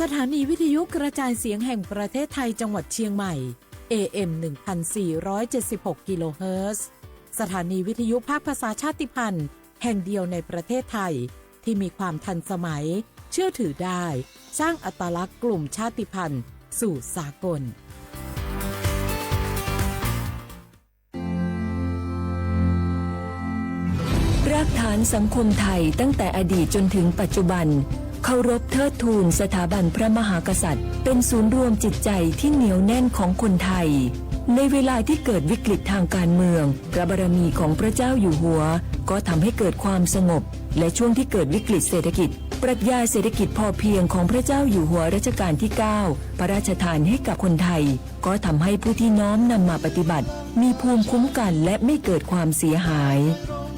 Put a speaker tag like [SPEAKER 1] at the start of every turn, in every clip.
[SPEAKER 1] สถานีวิทยุกระจายเสียงแห่งประเทศไทยจังหวัดเชียงใหม่ AM 1476 กิโลเฮิรตซ์สถานีวิทยุภาคภาษาชาติพันธุ์แห่งเดียวในประเทศไทยที่มีความทันสมัยเชื่อถือได้สร้างอัตลักษณ์กลุ่มชาติพันธุ์สู่สากล
[SPEAKER 2] รากฐานสังคมไทยตั้งแต่อดีตจนถึงปัจจุบันเคารพเทิดทูนสถาบันพระมหากษัตริย์เป็นศูนย์รวมจิตใจที่เหนียวแน่นของคนไทยในเวลาที่เกิดวิกฤตทางการเมืองพระบารมีของพระเจ้าอยู่หัวก็ทำให้เกิดความสงบและช่วงที่เกิดวิกฤตเศรษฐกิจปรัชญาเศรษฐกิจพอเพียงของพระเจ้าอยู่หัวรัชกาลที่ 9 พระราชทานให้กับคนไทยก็ทำให้ผู้ที่น้อมนำมาปฏิบัติมีภูมิคุ้มกันและไม่เกิดความเสียหาย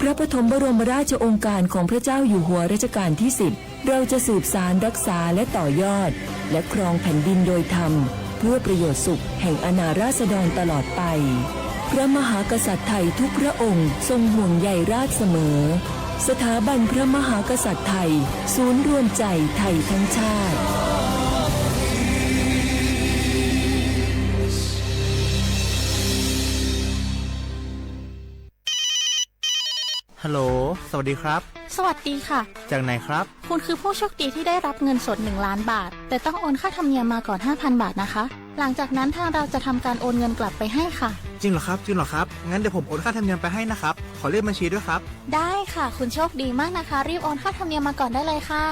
[SPEAKER 2] พระปฐมบรมราชโองการของพระเจ้าอยู่หัวรัชกาลที่ 10เราจะสืบสานรักษาและต่อยอดและครองแผ่นดินโดยธรรมเพื่อประโยชน์สุขแห่งอาณาราษฎรตลอดไปพระมหากษัตริย์ไทยทุกพระองค์ทรงห่วงใยราชเสมอสถาบันพระมหากษัตริย์ไทยศูนย์รวมใจไทยทั้งชาติ
[SPEAKER 3] ฮัลโหลสวัสดีครับ
[SPEAKER 4] สวัสดีค่ะ
[SPEAKER 3] จากไหนครับ
[SPEAKER 4] คุณคือผู้โชคดีที่ได้รับเงินสด1 ล้านบาทแต่ต้องโอนค่าธรรมเนียมมาก่อน 5,000 บาทนะคะหลังจากนั้นทางเราจะทำการโอนเงินกลับไปให้ค่ะ
[SPEAKER 3] จริงเหรอครับงั้นเดี๋ยวผมโอนค่าธรรมเนียมไปให้นะครับขอเลขบัญชีด้วยครับ
[SPEAKER 4] ได้ค่ะคุณโชคดีมากนะคะรีบโอนค่าธรรมเนียมมาก่อนได้เลยค่ะ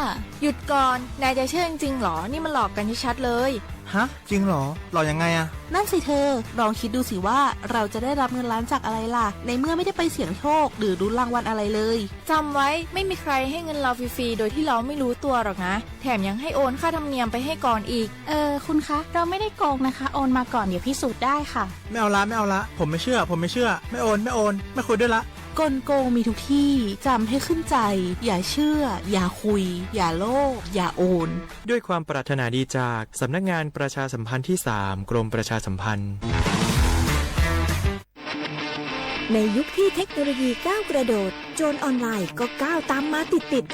[SPEAKER 5] หยุดก่อนนายจะเชื่อจริงๆหรอนี่มันหลอกกันชัดๆเลย
[SPEAKER 3] ฮะจริงเหรอหลอกยังไงอะ
[SPEAKER 5] นั่นสิเธอลองคิดดูสิว่าเราจะได้รับเงินล้านจากอะไรล่ะในเมื่อไม่ได้ไปเสี่ยงโชคหรือลุ้นรางวัลอะไรเลยจำไว้ไม่มีใครให้เงินเราฟรีๆโดยที่เราไม่รู้ตัวหรอกนะแถมยังให้โอนค่าธรรมเนียมไปให้ก่อนอีก
[SPEAKER 4] คุณคะเราไม่ได้โกงนะคะโอนมาก่อนเดี๋ยวพิสูจน์ได้ค่ะ
[SPEAKER 3] ไม่เอาละผมไม่เชื่อไม่โอนไม่คุยด้วยละ
[SPEAKER 5] กลโกงมีทุกที่จำให้ขึ้นใจอย่าเชื่ออย่าคุยอย่าโลภอย่าโอน
[SPEAKER 6] ด้วยความปรารถนาดีจากสำนักงานประชาสัมพันธ์ที่ 3 กรมประชาสัมพันธ์
[SPEAKER 7] ในยุคที่เทคโนโลยีก้าวกระโดดโจรออนไลน์ก็ก้าวตามมาติด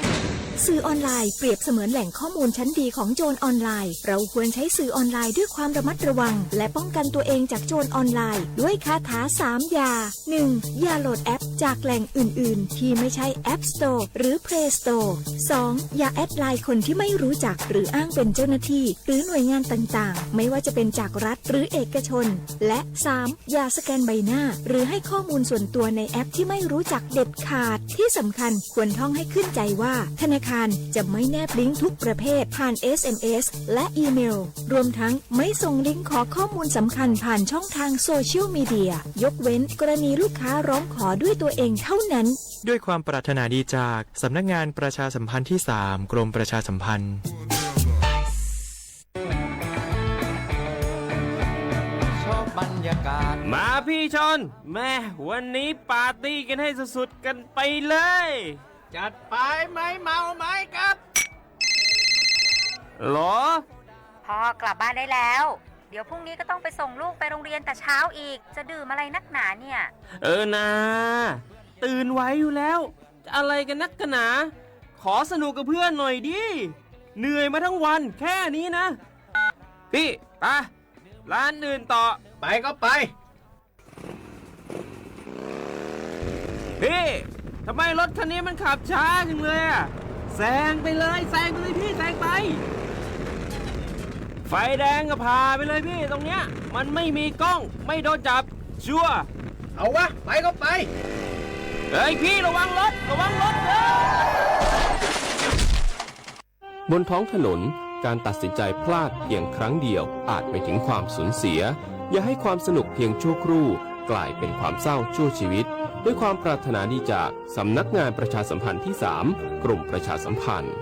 [SPEAKER 7] สื่อออนไลน์เปรียบเสมือนแหล่งข้อมูลชั้นดีของโจรออนไลน์เราควรใช้สื่อออนไลน์ด้วยความระมัดระวังและป้องกันตัวเองจากโจรออนไลน์ด้วยคาถา3อย่า 1. อย่าโหลดแอปจากแหล่งอื่นๆที่ไม่ใช่ App Store หรือ Play Store 2. อย่าแอดไลน์คนที่ไม่รู้จักหรืออ้างเป็นเจ้าหน้าที่หรือหน่วยงานต่างๆไม่ว่าจะเป็นจากรัฐหรือเอกชนและ 3. อย่าสแกนใบหน้าหรือให้ข้อมูลส่วนตัวในแอปที่ไม่รู้จักเด็ดขาดที่สำคัญควรท่องให้ขึ้นใจว่าธนาคารจะไม่แนบลิงก์ทุกประเภทผ่าน SMS และอีเมลรวมทั้งไม่ส่งลิงก์ขอข้อมูลสำคัญผ่านช่องทางโซเชียลมีเดียยกเว้นกรณีลูกค้าร้องขอด้วยตัวเองเท่านั้น
[SPEAKER 6] ด้วยความปรารถนาดีจากสำนักงานประชาสัมพันธ์ที่ 3 กรมประชาสัมพันธ์
[SPEAKER 8] มาพี่ชนแม่วันนี้ปาร์ตี้กันให้สุดๆกันไปเลยจัดไปไหมเมาไหมครับหรอ
[SPEAKER 9] พ่อกลับบ้านได้แล้วเดี๋ยวพรุ่งนี้ก็ต้องไปส่งลูกไปโรงเรียนแต่เช้าอีกจะดื่มอะไรนักหนาเนี่ย
[SPEAKER 8] นะตื่นไว้อยู่แล้วอะไรกันนักกันหนาขอสนุกกับเพื่อนหน่อยดิเหนื่อยมาทั้งวันแค่นี้นะพี่ไปร้านอื่นต่อไปก็ไปพี่ทำไมรถคันนี้มันขับช้าจังเลยอะแซงไปเลยพี่แซงไปไฟแดงก็พาไปเลยพี่ตรงเนี้ยมันไม่มีกล้องไม่โดนจับชัวร์เอาวะไปก็ไปเฮ้ยพี่ระวังรถ
[SPEAKER 10] บนท้องถนนการตัดสินใจพลาดเพียงครั้งเดียวอาจไปถึงความสูญเสียอย่าให้ความสนุกเพียงชั่วครู่กลายเป็นความเศร้าชั่วชีวิตด้วยความปรารถนาดีจากสำนักงานประชาสัมพันธ์ที่ 3 กรมประชาสัมพันธ์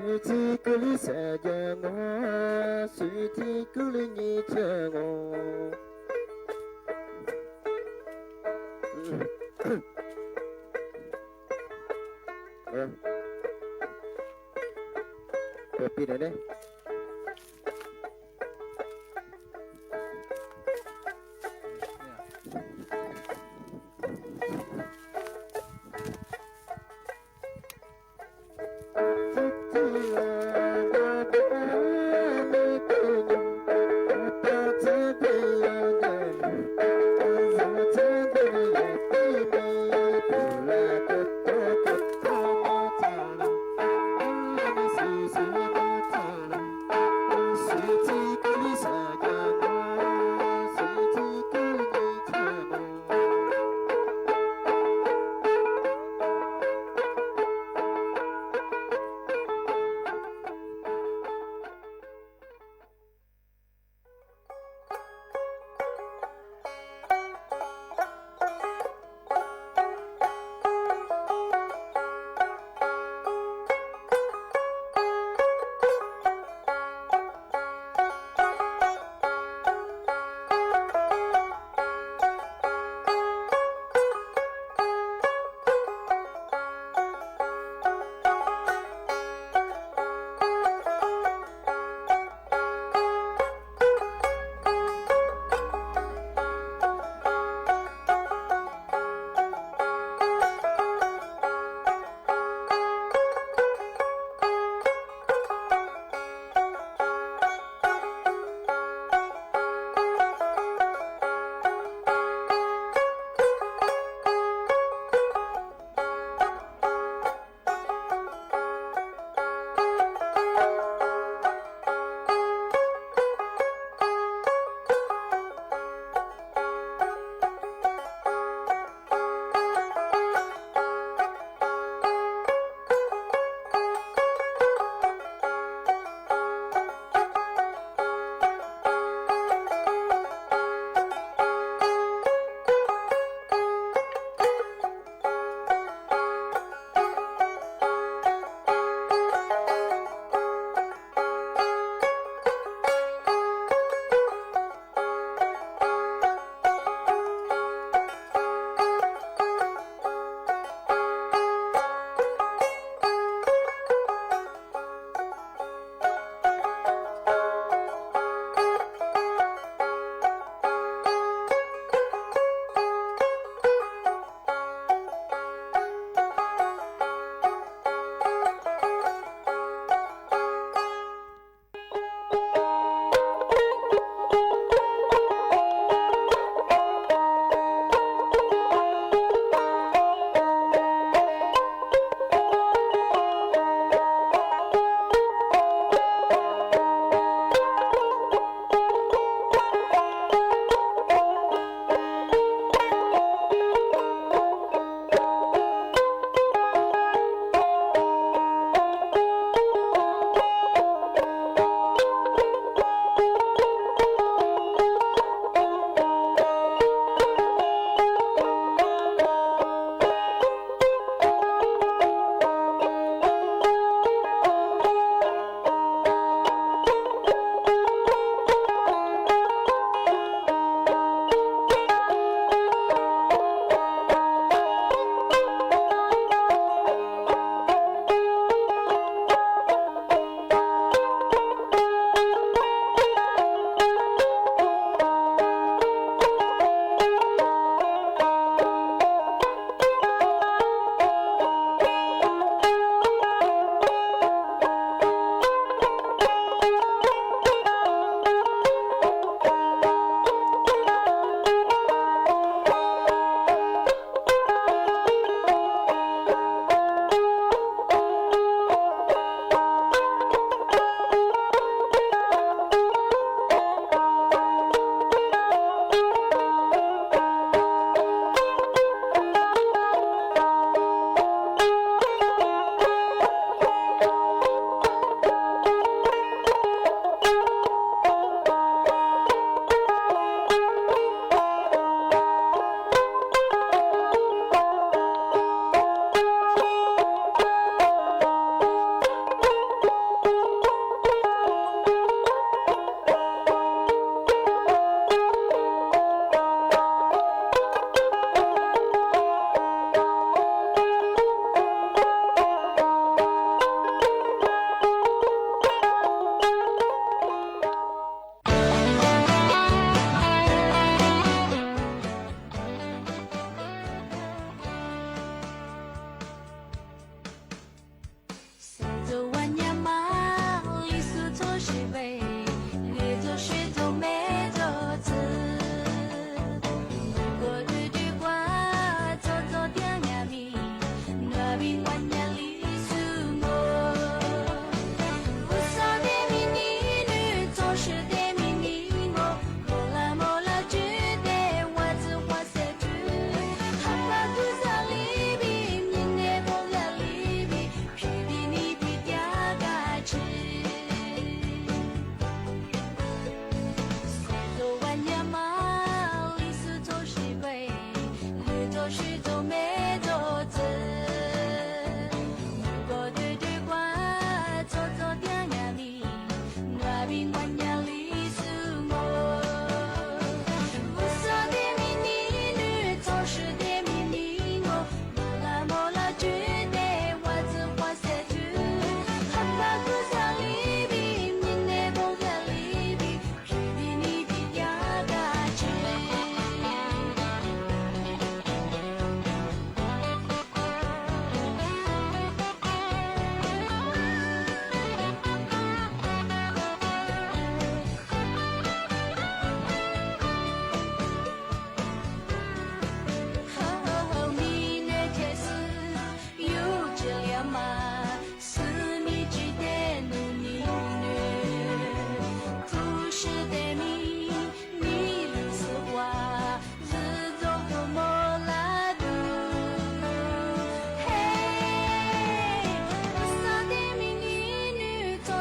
[SPEAKER 11] เปิดปิดหน่อยดิ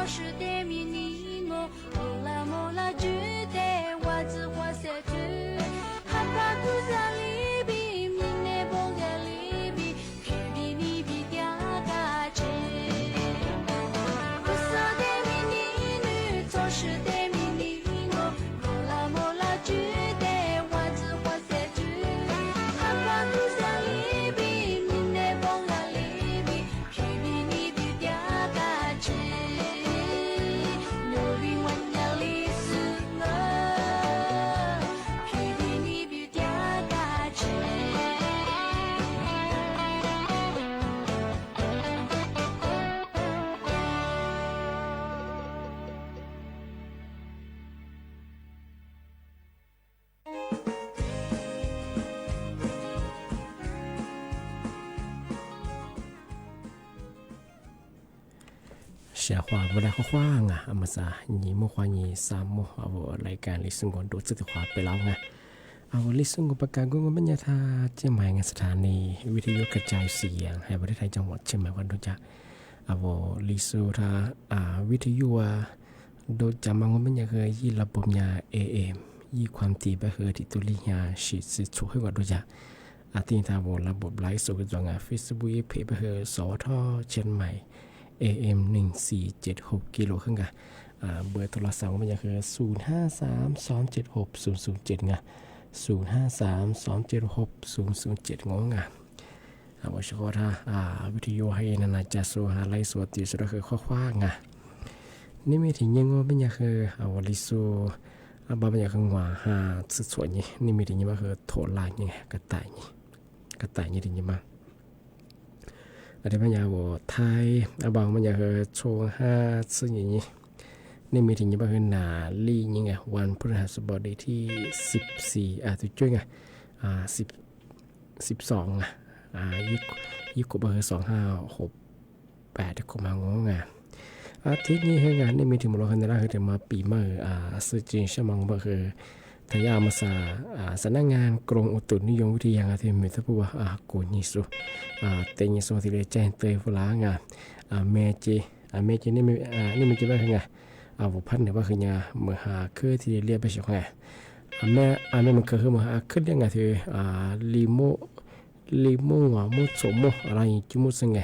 [SPEAKER 11] 是的迷你我，莫拉莫拉举的袜子花色子，哈巴图萨里比米内波格里比，皮比尼比嗲嘎吱。绿色的迷你女，总是的迷你我，莫拉莫拉举的袜子花色子，哈巴图萨里比米内波格里比，皮比尼比嗲嘎吱。流云万家里是我，皮比尼比嗲嘎吱。
[SPEAKER 12] 小话不来花啊，阿么啥，你么话你啥么啊？我รายการลิซึ่งคนดูสึกว่าไปแล้วไงเอาลิซึ่งประกาศกูมันจะท่าเชียงใหม่ไงสถานีวิทยุกระจายเสียงให้ประเทศไทยจังหวัดเชียงใหม่วันดูจักเอาลิซึ่งท่าวิทยุโดยจำมันมันจะเคยยี่ระบบยา AM ยี่ความถี่ไปเคยที่ตุลิยาสิช่วยกว่าดูจักที่ท่าระบบไลฟ์สดจังอ่ะ Facebook เพจไปเคยสอท่อเชียงใหม่AM 1476กิโลครึ่งอ่ะเบอร์โทรศัพท์มันจะคือ0532760007ไง0532760007งงอ่ะว่าเฉพาะถ้าวิทยุให้นานาจะสู้หาไล่สวดตีสุดก็คือข้อความไงนี่ไม่ถึงยังว่าเป็นยังคือว่าลิซูบ้าเป็นยังคือว่าหาสุดส่วนนี่ไม่ถึงยังว่าคือโถลายยังไงกระต่ายนี่ถึงยังมาอันนี้มันอยากว่าไทยบางมันอยากโชว์5ซึ่งอย่างนี้นี่มีถึงยังว่าคือหนาลี่ยังไงวันพฤหัสบดีที่14ตัวช่วยไง12ยี่กว่าเบอร์2568ที่กูมางงไงอาทิตย์นี้ให้งานนี่มีถึงมรดกในร่างคือถึงมาปีเมื่อสื่อจีนใช่มั้งก็คือทายามาสาสำนักงานกรมอุตุนิยมวิทยาที่มีทัพว่ากูนิสุเตนิสุที่เรียกแจ้งเตยฟลางเมจินี่มันจะว่าไงบุพันเนี่ยว่าคือไงเมื่อหาคือที่เรียกไปใช่ไงแม่มันคือเมื่อหาคือเรื่องไงที่ลิโมว่ามุสโมอะไรจุมุสไง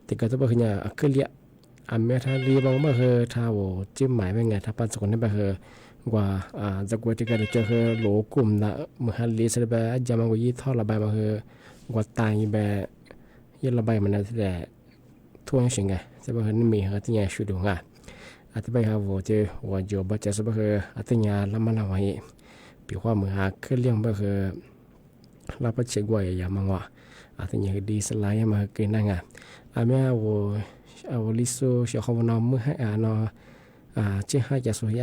[SPEAKER 12] แต่ก็จะว่าคือไงคือเรียกแม่ถ้าเรียกบางว่าคือถ้าว่าจิ้มหมายเป็นไงถ้าปัจจุบันนี่แบบคือว่าจากวันที่การเจอคือโลกลุ่มนะเมื่อฮันลีสแบบจะมาว่ายี่ท่อระบายมาคือว่าตายแบบยี่ระบายมันนั่นแหละทั่วทั้งสิ่งไงจะบอกคือนี่มีคือที่ยังช่วยดูไงอาจจะไปหาว่าเจอว่าโยบจะสบคืออาจจะยังละมันละไว้ปีว่าเมื่อหาคือเลี้ยงแบบคือรับประเชิญว่าอย่างมังว่าอาจจะยังดีสลายมาเกินนั่งไงแม่ว่าลิซูเสียความนอมเมื่อให้นอเจ้าให้จะสวย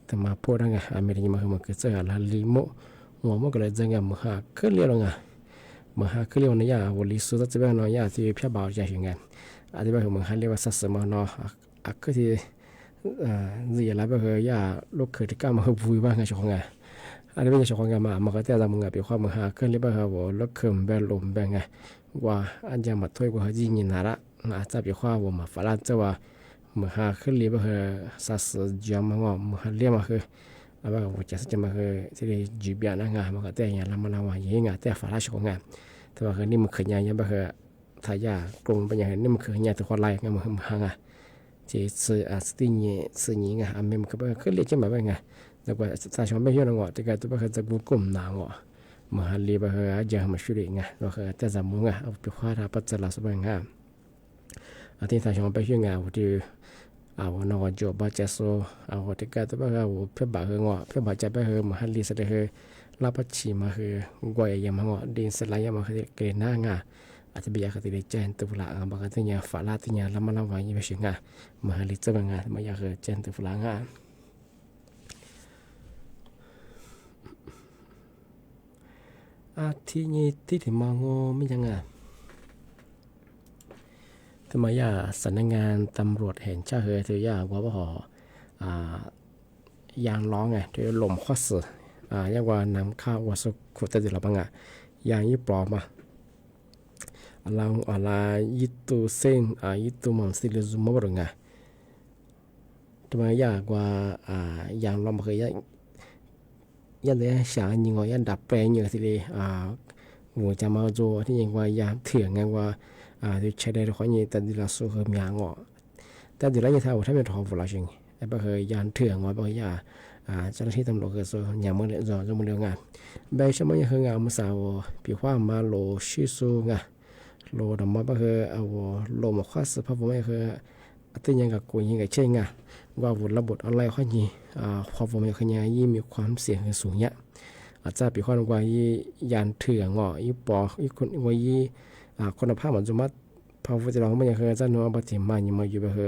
[SPEAKER 12] แต่มาพูดได้ไงไม่ได้ยินมาคือมันคือเจอละลิโมหัวมันก็เลยจะไงมาหาขึ้นเรียงไงมาหาขึ้นเรียงในยาวันลิซูจะเป็นนอยาที่เพียบเบาใจอย่างไงอาจจะเป็นเหมือนฮันเรียกว่าสัตว์มันนอก็ที่สิ่งอะไรแบบคือยาลูกเขยที่ก้าวมาคือvuiบ้างไงชงไงอันนี้เป็นชงไงมาก็แต่ละมึงไงเป็นความมาหาขึ้นเรียกว่าว่าลูกเขยแบบลมแบบไงว่าอันยังมาถ้วยว่าจีนินาระอาจจะเป็นความว่ามาฝรั่งจะว่าเมื่อหาขึ้นเรียบคือสัตว์จอมงอเมื่อหาเรียบมาคืออะไรก็ว่าจะมาคือที่ได้จีบยานะงามันก็แต่ยังละมันละว่าอย่างเงี้ยแต่ฝรั่งชงไงแต่ว่าคือนี่มันเคยยังแบบคือทายากรงเป็นอย่างนี้มันเคยยังตัวคนไล่ไงมันหางที่สิ่งนี้สิ่งนี้ไงมันก็แบบขึ้นเรียบจะมาแบบไงแต่ว่าสายชนไม่เยอะนะงอแต่ก็ตัวแบบจะบุกกลุ่มนางอเมื่อหาเรียบคือจะมาช่วยไงเราคือแต่จำมึงเอาไปคว้าทับปัจจัยละสบายงามอาทิตย์สายชนไปช่วยงานที่นอจบจะโซที่ก็ตัวแบบเพื่อบ่าวงอเพื่อบ่าวใจไปเมื่อหาเรียบเสร็จคือลาปัจฉิมาคือกวยยังมังอดินสลายยังมาคือเกณฑ์หน้างาอาจจะเบียร์ก็ติดเจนตัวละบางทีเนี่ยฝาลาที่เนี่ยละมันละวันยี่ไปเชียงามาหาลิจะเป็นงานมาอยากคือเจนตัวละงาอาทิตย์นี้ที่ถึงมางอไม่ยังไงทำไมสำนักงานตำรวจแห่งชาติเธอย่าว่าบ่ยางร้องไงที่ลมข้อสื่อยังว่านำข้าววัสดุขุดติดหรือเปล่าไงยางยี่ปลอมเราอะไรยิตูเส้นยิตูมันสิเลซุมบรไง ทำไมยากกว่าอย่างเราไม่เคยยันเลย想你我ยันดับแปลงอยู่ทีเดียว我จะมา做ที่ยังว่ายามเถื่อนไงว่าที่ใช้ได้ทุกคนนี่แต่ดีละสู้เหมยางแต่ดีละยังถ้าว่าถ้าเป็นทอฟูละจริงไอ้บ่เคยยานเถื่อนว่าบ่ยาเจ้าหน้าที่ตำรวจก็สู้อย่างมึงเนี่ยจะมึงเรื่องงานใบชะมันยังงานมาสาวปีว่ามาโลชิซูไงโลดำมาบ่เคยเอาโลมาคว้าสภาพไม่เคยแต่ยังกับกูยังกับเช่งว่าวุฒิระบบอะไรข้อนี้ความผมยังขยายยิ่งมีความเสี่ยงสูงเนี่ยอาจจะปีความว่ายี่ยานเถื่อนยี่ปอยี่คนว่ายี่คุณภาพมันจะมาพอจะลองไม่ยังเคยจะนัวปฏิมายังมาอยู่แบบ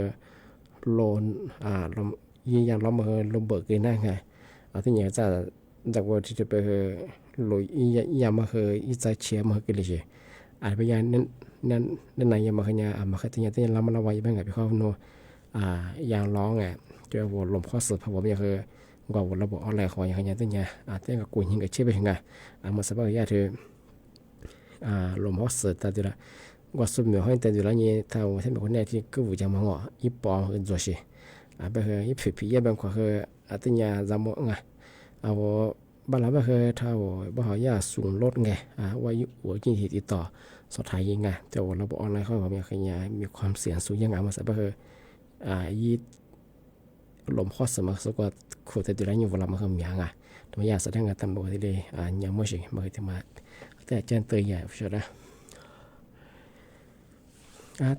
[SPEAKER 12] โลนยี่ยานล้อมมาลมเบิกกันได้ไงที่ยังจะจากว่าที่จะไปลอยยี่ยามมายี่ใจเชี่ยมากันเลยอาจไปยังนั่นไหนยังมาขยายมาขยันที่ยังล้ำมาละไว้บ้างไงปีความนัวยางร้องเจอวัวลมข้อสืบผมยังคือว่าวัวระบบออนไลน์ของยังขยันตัวเนี่ยเต้นกับกุยยิงกับเชื่อไปยังไงมาสบายยาเธอลมข้อสืบแต่เดี๋ยวว่าสุดเหมือนให้แต่เดี๋ยวนี้ถ้าว่าท่านเป็นคนแรกที่กู้วิจัยมาเหรอยี่ปอคือตัวสิไปคือยี่ผียี่บางคนคือตัวเนี่ยจำว่าไงบ้านเราคือถ้าว่าบ้านเขาย่าสูงรถไงว่าอยู่หัวจิตติดต่อสดท้ายยังไงแต่ว่าระบบออนไลน์ของผมยังขยันมีความเสี่ยงสูงยังไงมาสบายคือยี่ลมข้อสมัครสักว่าคู่แต่เดี๋ยวนี้เวลามาทำอย่างทำไมอยากแสดงการตำรวจที่เลยยังไม่ใช่มาที่มาแต่เจนเตยใหญ่ใช่ไหม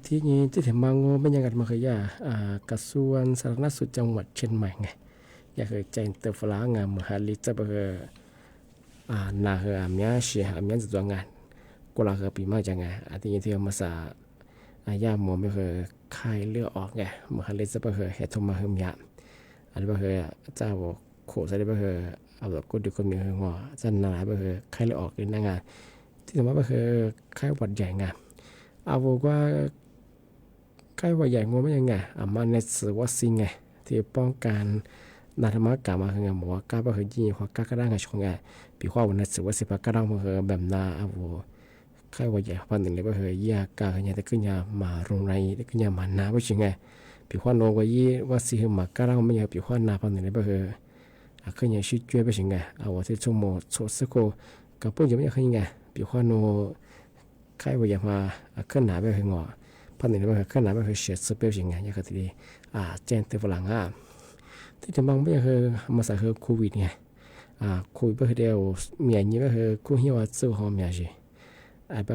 [SPEAKER 12] ที่นี้ที่ถึงบางงูเป็นยังไงมาเคยกระทรวงสาธารณสุขจังหวัดเชียงใหม่ไงอยากเคยเจนเตอร์ฟลางามหาลิจะไปนาเหอเมียเสียเมียจะตัวงานกุลาเหอปีมาจังไงที่นี้ที่มาสายาหมอไม่เคยไข้เลือดออกไงมาหาลิจะไปเหตุมาเหมยาอันนี้ไปเจ้าโขใส่ไปเอาแบบกูดูคนมีหัวจะนาไปไข้เลือดออกในงานที่สมมติไปไข้หวัดใหญ่ไงเอาบอกว่าไข้หวัดใหญ่งงไม่ยังไงมาในสื่อว่าซิงไงที่ป้องกันนาธรรมกามาคือไงบอกว่าก้าไปยี่หัวก้ากระด้างไงชงไงปีข้อวันในสื่อว่าสิบกระด้างมาแบบนาเอาไข้หวัดใหญ่พันหนึ่งเลยไปยากาเนี่ยแต่ขึ้นยามาโรงไรแต่ขึ้นยามานาไปชิงไงปีข้อโนว่ายี่ว่าสิมากระด้างไม่ยังปีข้อนาพันหนึ่งเลยไปขึ้นยาชิดช่วยไปชิงไงเอาที่ชั่วโมงโชดสักโกกับพวกยังไม่ขึ้นไงปีข้อโนไข้ว่าอย่ามาขึ้นหนาไปหงอพันหนึ่งไปขึ้นหนาไปเสียสเปรย์ยังไงยังก็ทีนี้เจนเตอร์ฝรั่งที่จะมองไม่ยังมาใส่โควิดไงโควิดไปเดียวเมียนี้ไปกู้เหี้ยวซื้อหอมเมียสิไป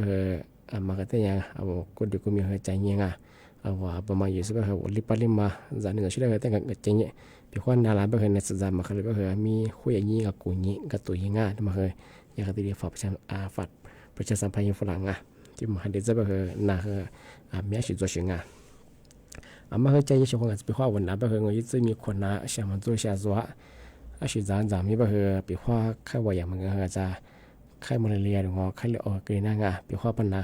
[SPEAKER 12] มาก็แต่ยังคนเดียวก็มีใจเงี้ยว่าประมาณยี่สิบไปลิปลิมาจานนี้เราช่วยได้แต่กันใจเงี้ยปีข้อนาลาไปในสัปดาห์มาเลยไปมีคุยอย่างนี้กับกูนี้กับตัวยังไงมายังก็ทีนี้ประชาสัมพันธ์ฝรั่งที่มาเดี๋ยวจะไปนาเมียสิตัวชิงมาใจยิ่งชงไปว่าวันนั้นไปเงยจะมีคนน่ะ想มา做下做是咱们ไปไปว่าไข้หวัดอย่างมันก็จะไข้มาเรียหรือว่าไข้เลือดออกกันนั่งไปว่าปัญหา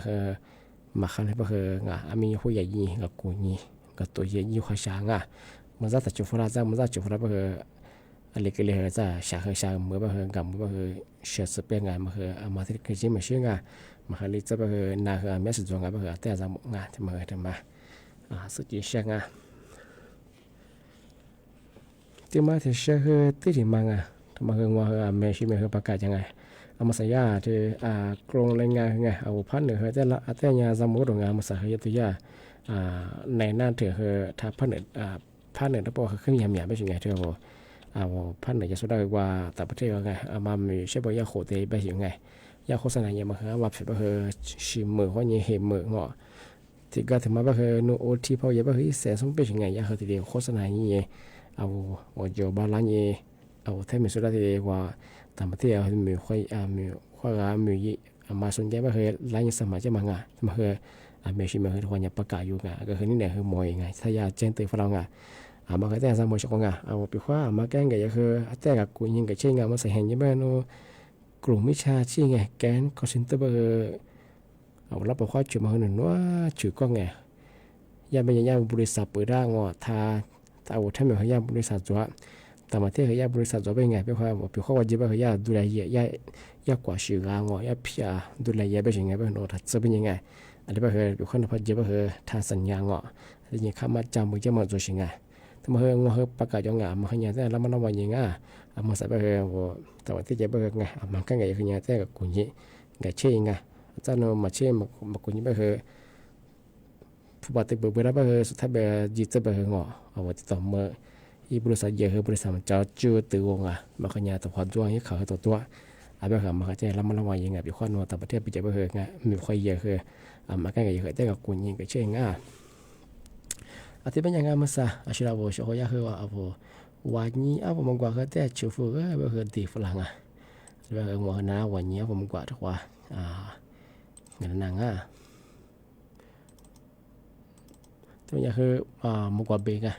[SPEAKER 12] มาขั้นไปมีหัวใหญ่ยี่กับกูนี่กับตัวใหญ่ยี่หัวช้างมันจะจุดฟ้าจะมันจะจุดฟ้าไปอะไรก็เลยจะชาเมื่อไปกับเมื่อไปเชื่อสเปงมามาที่เคยจิ้มมาเชื่อมาขั้นเลยจะไปนาเมียสุดจงไปแต่จะหมดที่มาทำมาสุดที่เชื่อที่มาที่เชื่อที่ที่มังทำมาว่าเมชิเมย์ประกาศยังไงมาสัญญาที่กรงแรงงานไงเอาพันหนึ่งแต่ละแต่ยาสมุดงานมาสัญญาตัวยาในหน้าเถื่อถ้าพันหนึ่งถ้าพอขึ้นยามๆไม่ใช่ไงเถื่อพันหนึ่งจะสุดได้ว่าแต่ประเทศไงมามีใช่ป่ะยาโคเตไปยังไงยาโฆษณาอย่างมาว่าเป็นแบบชิมมือว่าเนี่ยเหมือเงาะที่ก็ถึงมาแบบนูโอที่พอเยอะแบบเสียสมเป็นยังไงยาเขาทีเดียวโฆษณาอย่างเงี้ยเอาเจอบาลานซ์เอาแทนมีสุดที่ว่าต่างประเทศมีค่อยมีข้อมีมาสนใจแบบร้านสมัยจะมางมาเมชิมาทุกคนยังประกาศอยู่ก็คือนี่เนี่ยคือมวยไงถ้ายาเจนเตอร์ฝรั่งมาแต่สมัยชงเอาไปว่ามาแกงก็คือแต่กับกูยิงกับเช่นมาใส่เห็นยังไงนูกลุ่มวิชาชีไงแกนคอนเซนเตอร์เอารับประข้อจุดมาหนึ่งว่าจุดก็ไงยาเป็นยาบริษัทเปิดได้งอถ้าเอาถ้าไม่ให้ยาบริษัทจ้ะแต่มาเที่ยวยาบริษัทจ้ะเป็นไงเป็นข้อว่าจะเป็นยาดูแลยากว่าชื่องอยาพิจดูแลยาเป็นยังไงเป็นโน้ตจะเป็นยังไงอันนี้เป็นข้อนับจะเป็นทางสัญญางอที่ยังข้ามาจำมือจะมา做ยังไงแต่ mà hơi ngô hơi bắt cả cho ngã mà hơi nhà thế là mà nó vào gì ngã mà sẽ bây giờ tao thì giờ bây giờ ngã mà cái ngày hơi nhà thế là cũng nhỉ ngày chơi ngã cho nó mà chơi mà cũng như bây giờผู้บาดเจ็บเบอร์bây giờสุดท้ายเบอร์จีจะเบอร์งอเอาไว้ต่อเมื่ออีบริษัทเยอะบริษัทมันจะจืดตัวงะมาขยายตัวพอจ้วงให้เขาตัวอาเบอร์มาขยายแล้วมันระวังยังไงปีข้อนว่าแต่ประเทศปีจะเบอร์งะมีค่อยเยอะคือมากันไงเยอะแต่กับกุญยิงกับเช่งอ่ะอาทิตย์เป็นยังไงมั้งซะอาชีพเราโบชอยาคือว่าเอาวันนี้เอาผมกว่าเขาแต่ชูฟูก็เบอร์ดีฝรั่งอ่ะเบอร์หัวหน้าวันนี้ผมกว่าทุกว่าเงินนางอ่ะตัวนี้คือมุกว่าเบงอ่ะ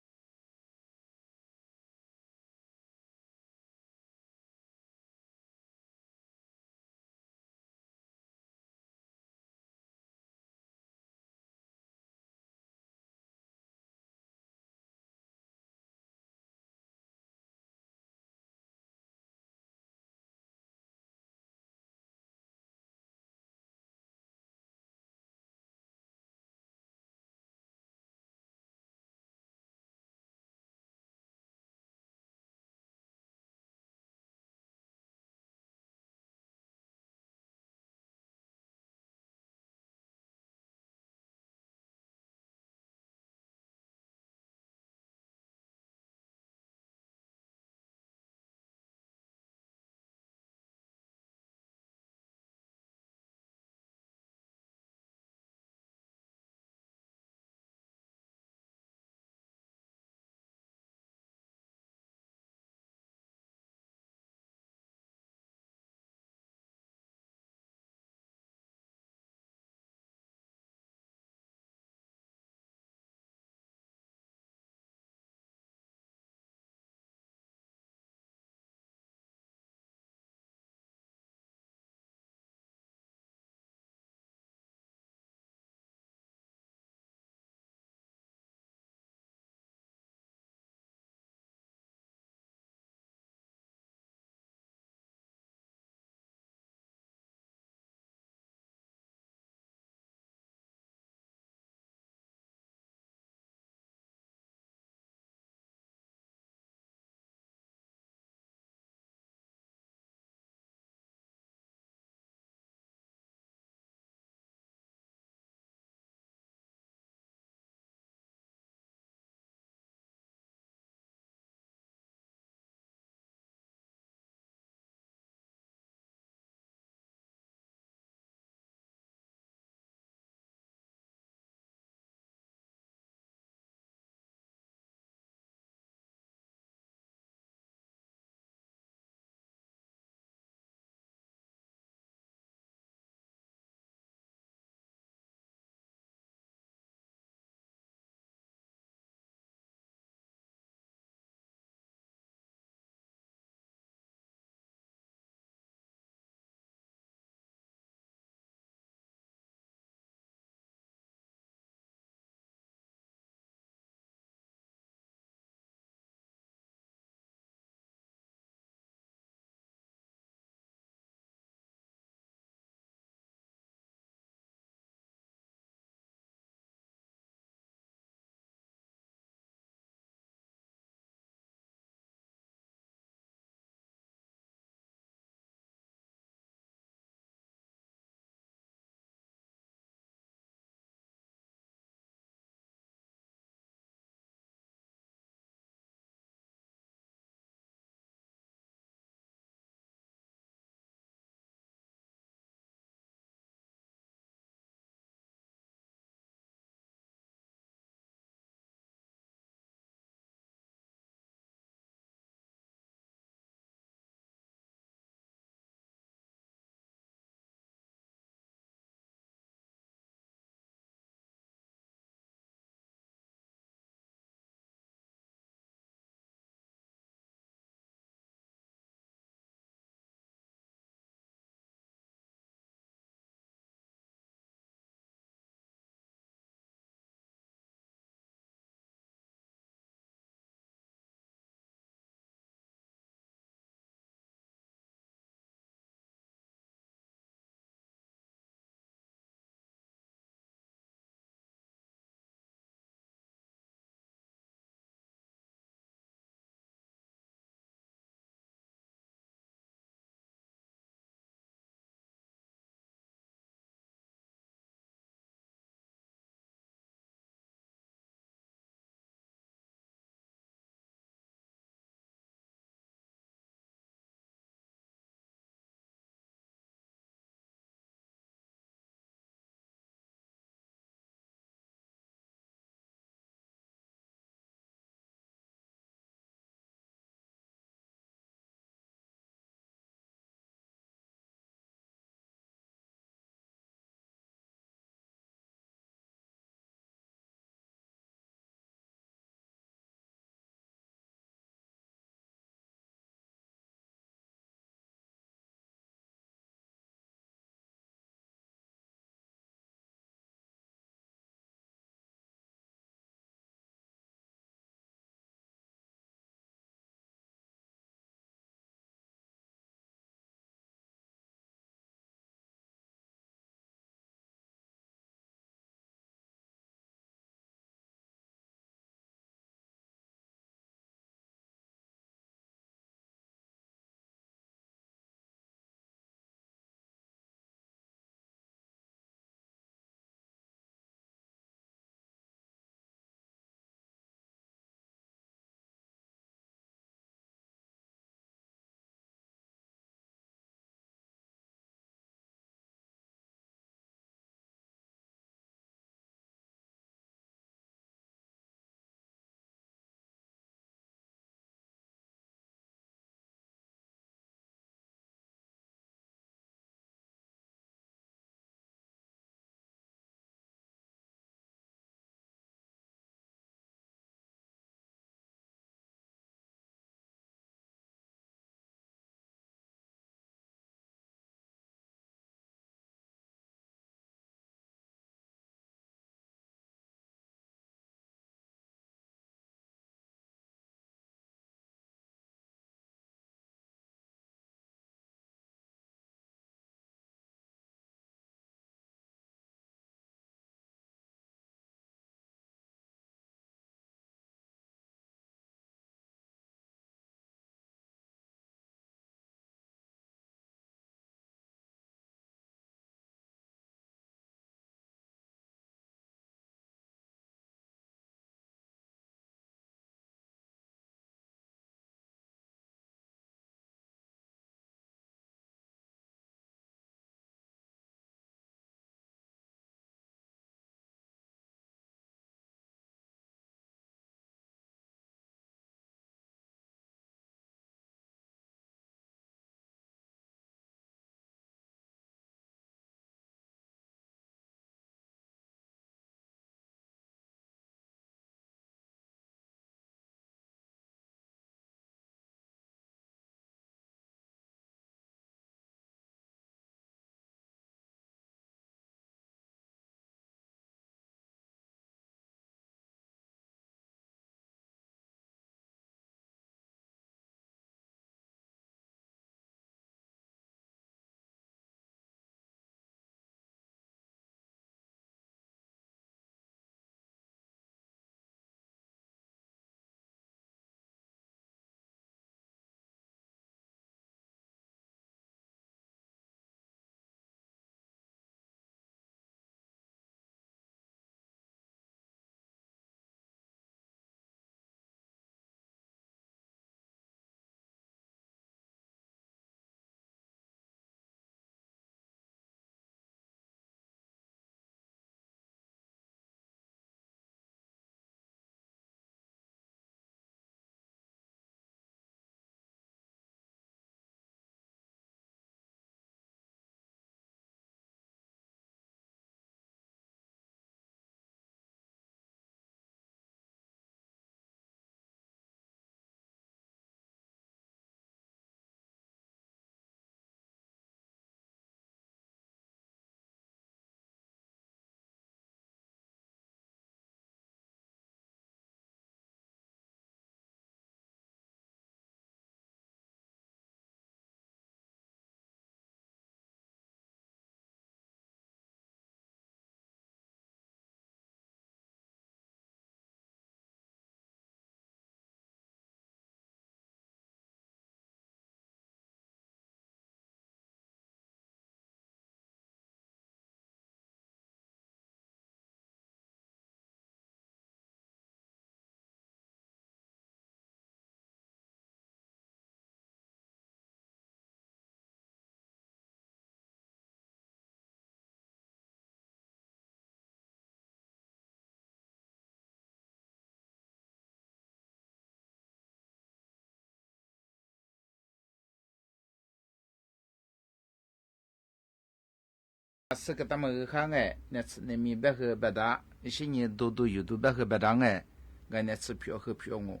[SPEAKER 13] 是个他们看哎，那次那米白和白搭，一些年都有都白和白搭哎，俺那次票和票我，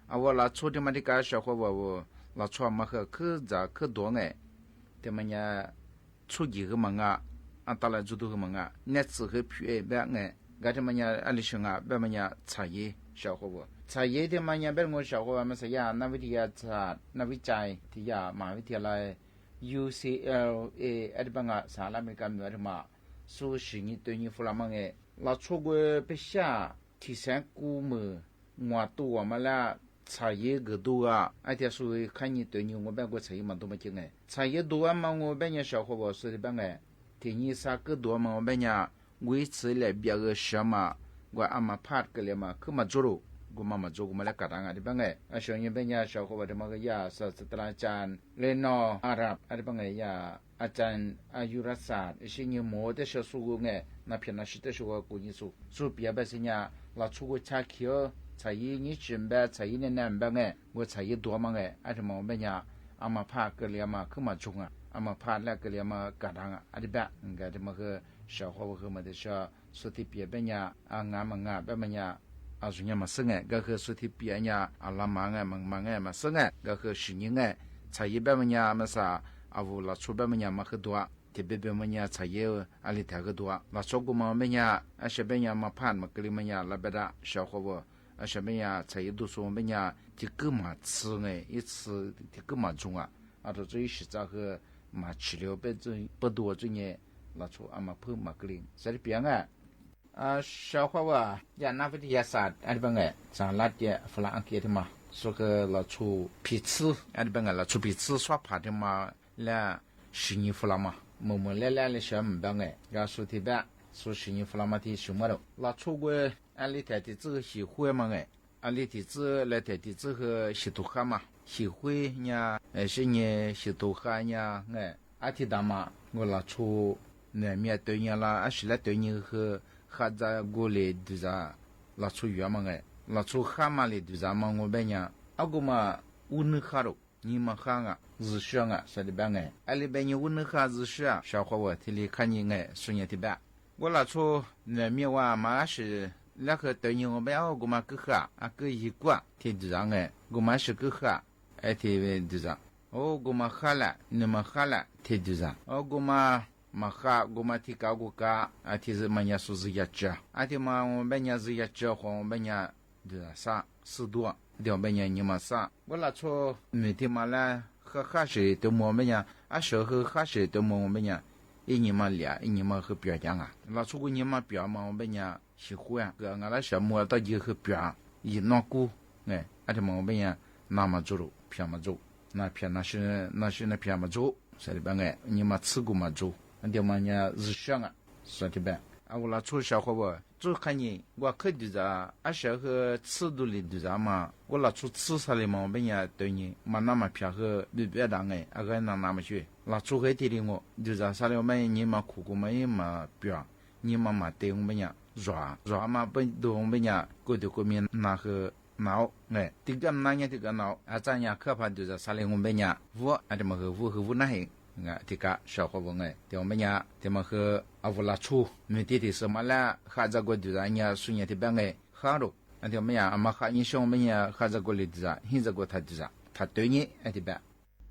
[SPEAKER 13] 啊我拉出的嘛的个小伙我拉出嘛和可咋可多哎，他们呀出几个门啊，啊到了就都个门啊，那次和票哎白哎，俺他们呀阿里兄啊，白们呀茶叶小伙我。茶叶的嘛，人白我小伙们说呀，那位的呀茶，那位斋的呀，马位的来 UCLA 阿的帮啊，啥那没干么的嘛，说是你对你弗拉蒙诶，那出国不下，提前估么，我都我们啦，茶叶个多啊，而且说看你对你我白过茶叶嘛都没进诶，茶叶多啊嘛，我白人小伙我说的帮诶，提你啥个多嘛，我白人维持来别个什么，我阿妈怕个了嘛，可嘛做了。กูมาจูกูมาแล้วกัดอะไรบ้างไงอาช่วงนี้เป็นยาชาวเขาบอกว่าก็ยาศาสตราจารย์เลนออาหรับอะไรบ้างไงยาอาจารย์อายุรศาสตร์สิ่งนี้หมดแต่เชื่อสู้ไงนับเพียงนับสิแต่ชัวกูยิ่งสู้เปียแบบสิ่งนี้เราชูกูชาเขียวใช้ยี่จุนแบบใช้ยี่แน่นบ้างไงกูใช้ยี่ตัวมั้งไงอะไรมองเป็นยาอามาพาเกลียมาขึ้นมาจุงอ่ะอามาพาแล้วเกลียมากัดอะไรแบบงั้นที่มันคือชาวเขาบอกว่ามันจะเชื่อสุดที่เปียเป็นยางามแบบมันยาอาสุญญามาซึ่งไงก็คือสุดที่เปียเนี่ยอาลามังไงมังไงมาซึ่งไงก็คือสิ่งไงใช้แบบมันเนี่ยมาซาอาวุธละชุบแบบมันเนี่ยมาคือตัวที่แบบมันเนี่ยใช้อะไรแถวคือตัวละชุบกูมามันเนี่ยอาเชเป็นเนี่ยมาผ่านมากลีมันเนี่ยละเบดาชาวเขาบอกอาเชเป็นเนี่ยใช้ดูสูงเป็นเนี่ยที่กูมาซื้อไง一次ที่กูมาจงอ่ะอาตัวจุยสิจ้าคือมา治疗เป็นจุย不多จุยเนี่ยละชุบอามาเพิ่มมากลีใช่เปียงอ่ะ小伙娃呀，那不的也啥？俺这边个上那点弗拉安给的嘛，说个老出皮子，俺这边个老出皮子耍怕的嘛，来十年弗拉嘛，么来的小门边个，然后说的呗，说十年弗拉嘛的什么了？老出过俺里头的这个喜欢嘛个，俺里头这来头的这个喜多哈嘛，喜欢呀，是呢喜多哈呀，哎，俺提大嘛，我老出那面对人啦，俺是来对人和。哈在过来对啥？拉出远嘛个，拉出哈嘛来对啥嘛？我白娘，阿个嘛乌能哈喽，你们哈啊，日学啊，说的白个，阿里白娘乌能哈日学啊，小伙我提里看你个，说你的白，我拉出那面话嘛是那个对你我白阿个嘛个哈，阿个一个提对啥个，我嘛是个哈，哎提对啥？哦，我嘛哈了，你们哈了提对啥？哦，我嘛。maka goma tika guka ati manya suzi yacha ati ma benya zi yacha ho benya de sa sidua de benya nyima sa wala cho meti mala kha shi de mo benya a sho kha shi de mo benya inyima lia inyima he pya jang a la chu gu nyima pya ma benya shi hu ya ga ngala sha mo ta ji he pya yi no ku ne ati mo benya na ma zuru pya ma zu na pya na shi na pya ma zu sa de banga nyima tsu gu ma zu俺爹妈呢日上啊，说的呗。啊，我那出小伙伴，就看你我可对着，啊小和尺度里对着嘛，我那出吃啥的嘛，我们也对你，嘛那么偏和别当哎，啊个那么去，那出黑地的我，对着啥的我们你嘛苦苦嘛也嘛别，你嘛对我们呀热嘛不对我们呀，过的过面那个。闹哎，这个那年这个闹，啊，咱呀可怕就是啥嘞？我们呀，我啊这么个我那嘿。这个小伙伴哎，对我们呀，他们和阿乌拉出，没得的什么啦，哈在过的人家孙伢的班哎，哈喽，那他们呀，阿妈哈你说我们呀，哈在过的人，现在过他的人，他对你哎的班，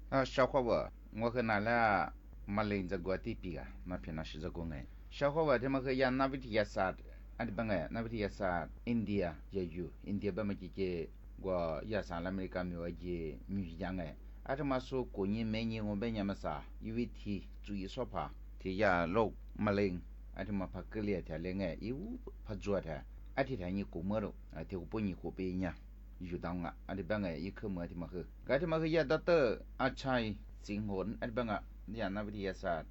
[SPEAKER 13] 啊，小伙伴，我和那啦，马来在过的比啊，那偏那是在过哎，小伙伴他们和呀那边的也啥，啊的班哎，那边的也啥，India 也有，India 班么这我也啥那美国没有这米样哎。阿这么说，过年每年我们家么啥，因为提注意说怕，提呀老马铃，阿这么怕格列条嘞哎，有怕做的，阿提他你过么了，阿提我不你过别人，有当啊，阿这帮哎一颗么的么喝，阿这么喝也到得阿菜新婚，阿这帮啊，你看那不的也啥，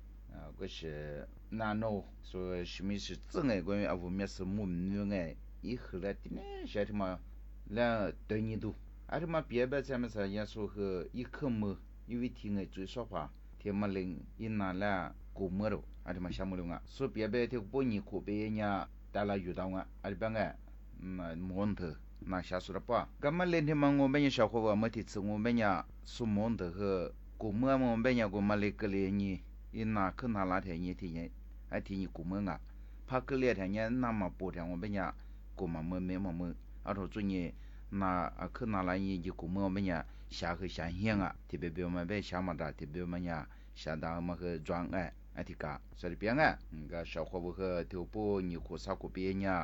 [SPEAKER 13] 我是那喏，说什么是真哎，关于阿我们是母女哎，以后来的呢，晓得嘛，来对你都。阿这么别别咱们说也说和一颗么，因为听哎最说话，听么灵一拿来过么了，阿这么项目了啊，说别别听不你过别人带来遇到啊，阿这边哎，蒙头那下说了不？干嘛连天嘛我们小伙伴没提次我们呀说蒙头和过么我们呀过么来个来你一拿去拿那天你听见， ไอ้ที่นี่กูเมืองอ่ะพักเลียแถวเนี้ยนำมาปูแถวมันเป็นยากูมาเมืองเมมาเมืองเอาถจุนี่นาขึ้นนาลายยี่กูเมืองเป็นยาชาคือชาเฮียงอ่ะที่เบียวมันเป็นชามาดาที่เบียวมันยาชาดามันคือจวงไอ้ที่กาสริเปียงก็ชาวขบุคือที่ปูนี่กูสาวกูเปียเนี่ย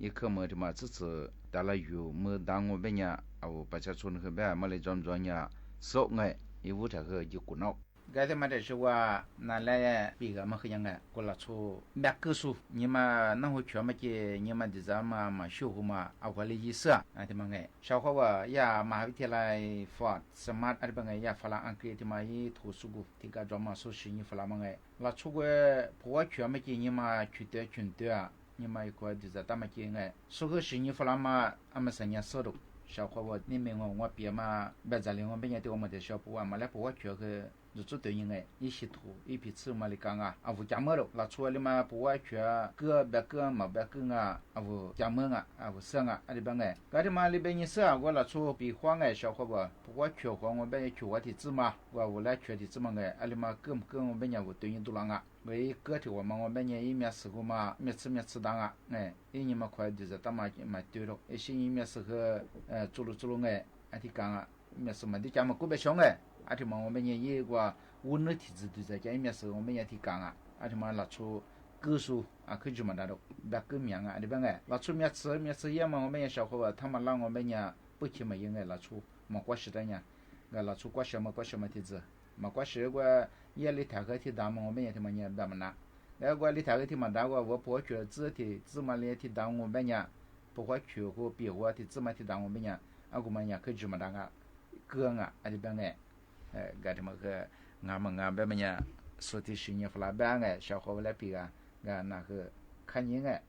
[SPEAKER 13] อีกเมื่อที่มาซื่อแต่ละอยู่เมื่อดังมันเป็นยาเอาประชาชนคือแบบมาเลยจอมจวนเนี่ยโซ่ไงอีวุฒิคืออยู่กูนอกก็จะมาได้ชื่อว่านั่นแหละปีกมันคือยังไงก็ละชูแบกคือสูนี่มานั่งหัวเขียวมาเจนี่มาดิจามาชูหัวมาเอาไปเลยยี่สิบอันที่มันไงชาวเขาว่ายามหาวิทยาลัยฟอร์ดสมาร์ทอะไรบางไงยาฝรั่งอังกฤษที่มายี่ถูสุกุที่การจอมาสู้ชินี่ฝรั่งบางไงละชูก็ผัวเขียวมาเจนี่มาชุดเดียวนี่มาอีกว่าดิจาตามมาเจไงสู้ก็ชินี่ฝรั่งมาอามาสัญญาสรุปชาวเขาว่านี่เมืองว่าเปียมาแบบจะเลี้ยงว่าเป็นยังที่ว่ามาเดี๋ยวชาวผัวมาแล้วผัวเขียวคือ就对应哎，一些图一批次嘛来讲啊，啊无加么了，拿出来嘛不外缺个别个嘛别个啊，啊无加么啊，啊无生啊，啊里边哎，搿里嘛里边你是啊，我拿出比黄哎小伙伴，不外缺黄我边缺我的字嘛，我无来缺的字嘛哎，啊里嘛跟我边伢无对应多啷啊，为个体我嘛我边伢一面时候嘛，面吃当啊，哎，一年嘛快就是他嘛对了，一些一面时候做路哎，啊ที่讲啊，面时嘛的讲嘛个别想哎。อาทิตย์มันเป็นยังยี่กว่าวุ่นเลยที่จะดูใจใจเมียสื่อมันเป็นยังที่กลางอาทิตย์มันหลักชูกู้สู้คือจุดมันได้ดอกแบบกู้เมียงอะไรบ้างไงหลักชูเมียสื่อยังมันเป็นยังชาวเขาว่าถ้ามันล่างมันเป็นยังปุ๊บขึ้นมายังไงหลักชูมันกว่าสิได้ยังก็หลักชูกว่าเชื่อมันกว่าเชื่อมันที่จะมันกว่าเชื่อกว่ายี่ลิถากที่ดามันเป็นยังที่มันยังแบบนั้นแล้วกว่าลิถากที่มันดาว่าว่าพอเชื่อที่มันเลี้ยที่ดามันเป็นยังพอเชื่อก็ปีว่าที่มันที่ดามันเป็นยังอากูมันยังคือจุดมันได้เกลืองอะไรบ้างไงก็ที่มันคืองานแบบมันเนี่ยสุดที่สิ่งนี้ฝรั่งบ้างไงชาวเขาเล่นปีกันก็น่าคือขันยังไง
[SPEAKER 11] เ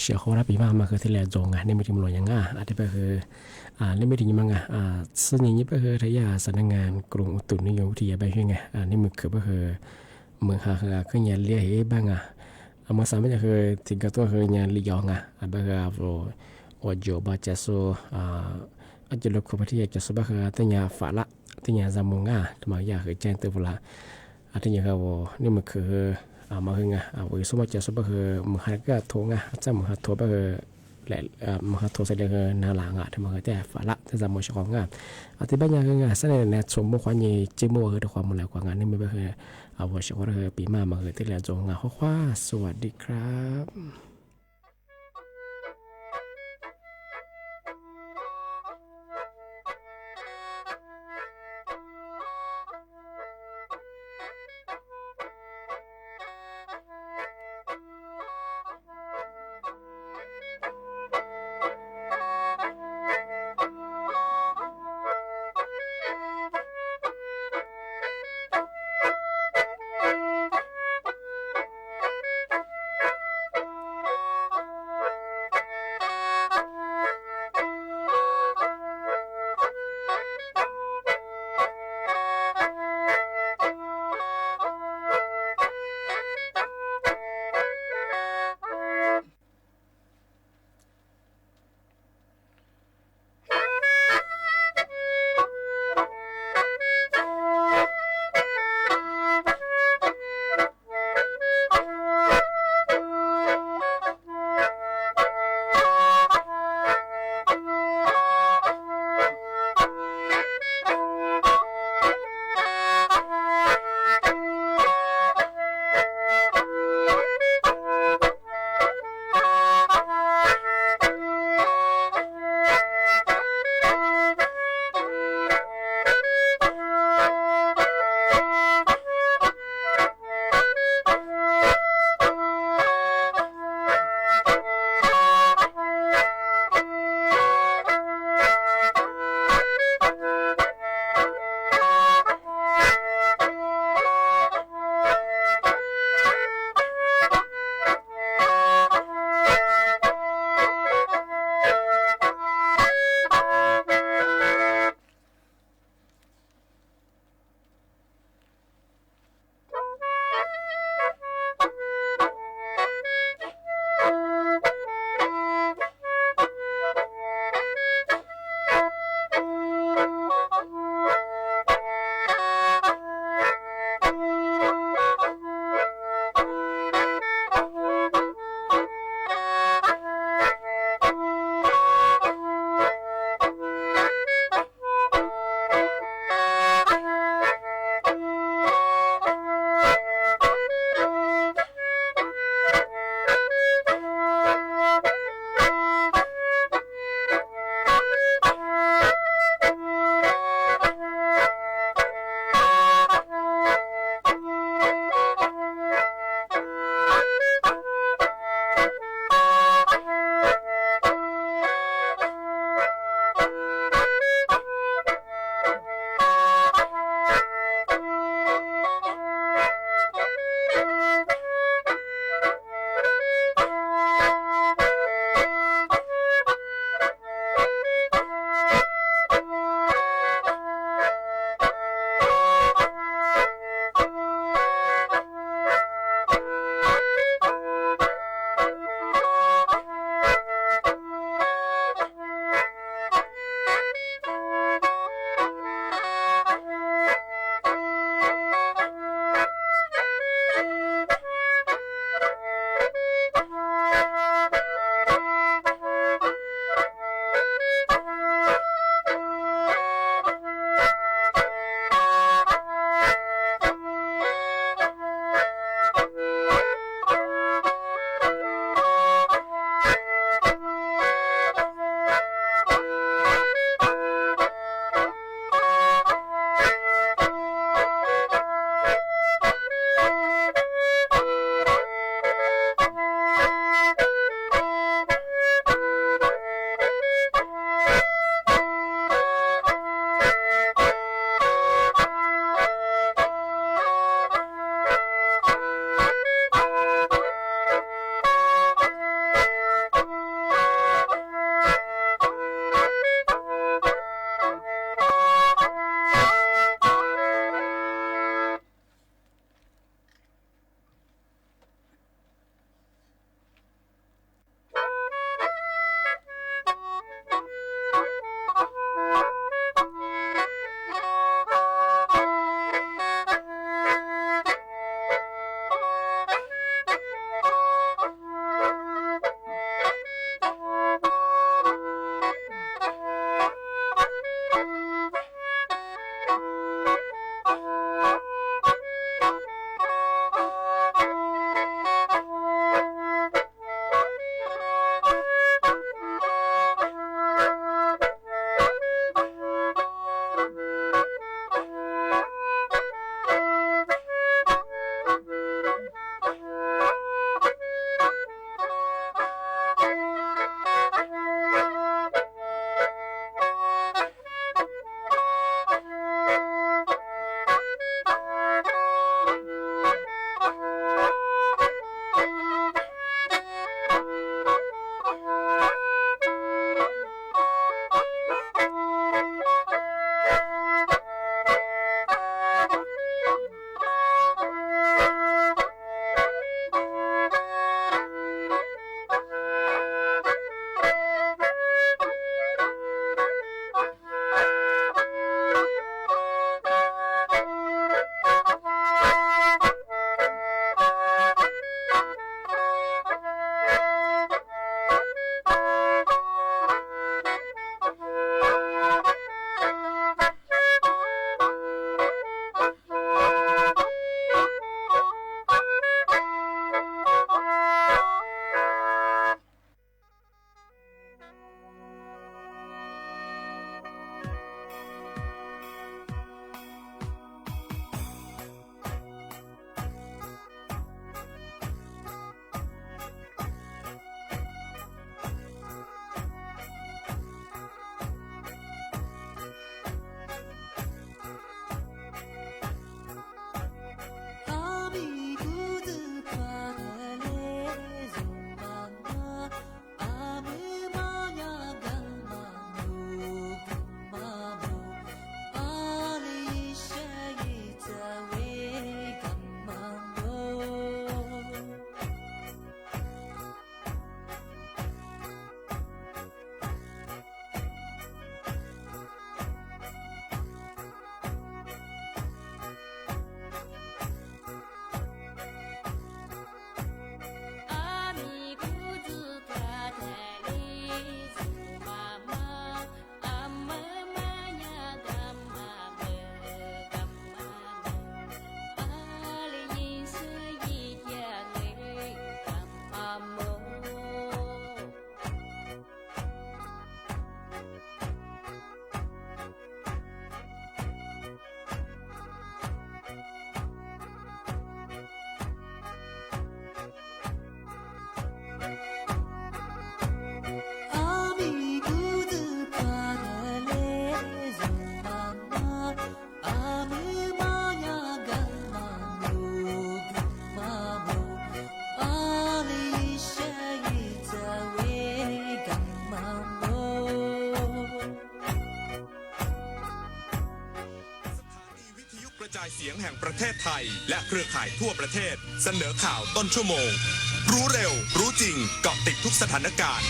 [SPEAKER 12] เสียโคราปีมาคือที่แลจงอ่ะนี่ไม่ถึงหลวงยังอ่ะอาจจะคือนี่ไม่ถึงยังไงซึ่งอย่างนี้ก็คือทายาสำนักงานกรุงอุตุนิยมวิทยาไปช่วยไงนี่มันคือก็คือเมืองหาคือขึ้นยันเลี้ยให้บ้างเมื่อสามก็คือถึงกับตัวคือยันลียองบางว่าโจบาเจโซอาจจะลบความที่อยากจะสบายคือที่ยาฝาละที่ยาจามุงทำไมอยากคือแจ้งเตือนเวลาที่ยาเขานี่มันคือมาคือวิสมัยจะสบายคือมือหัดก็โถจะมือหัดโถก็คือแหละมือหัดโถเสร็จแล้วคือนาหลังทำไมแต่ฝาละแต่จามุงของที่บ้านยาคือเสนอเนี่ยสมมติความยี่จิมัวคือความมันแล้วกว่างานนี่ไม่คือว่าเชื่อว่าคือปีมาคือที่แล้วจงข้อความสวัสดีครับ
[SPEAKER 14] ระจายเสียงแห่งประเทศไทยและเครือข่ายทั่วประเทศเสนอข่าวต้นชั่วโมง รู้เร็ว รู้จริงเกาะติดทุกสถานการณ์